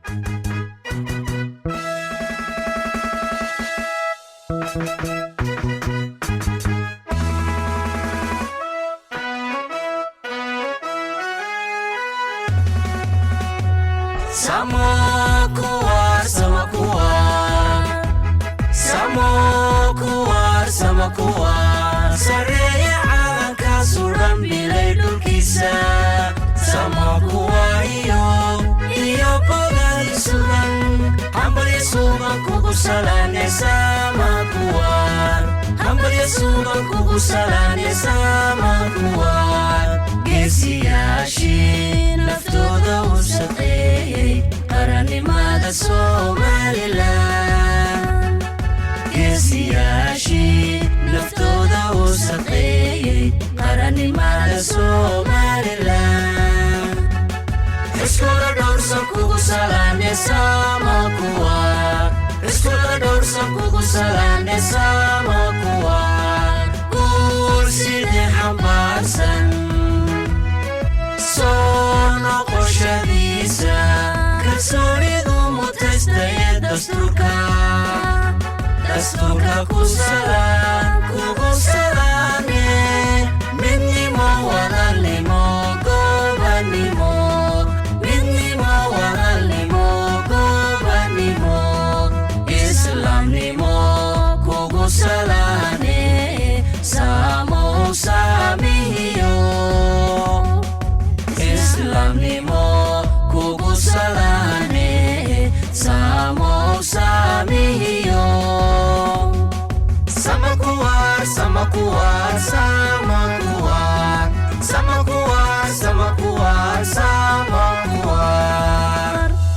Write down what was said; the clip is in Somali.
Sama kuat, sama kuat, sama kuat. Saraya calanka suran bilay dhulkiisa. Sama kuat iyo pagadi sugan. Hambalya sugan kugu salane sama kuat. Hambalya sugan kugu salane sama kuat. Geesiyaashii naftooda u shaqeeyey qarannimada Somaliland. Geesiyaashii naftooda u shaqeeyey qarannimada Somaliland. Iskula dhowrsan kugu salaane sama kuat. Iskula dhowrsan kugu salaane sama kuat. Kursidii xambaarsan soo noqoshadiisa. Kalsoonidu mutaystay dastuurka kugu salaane.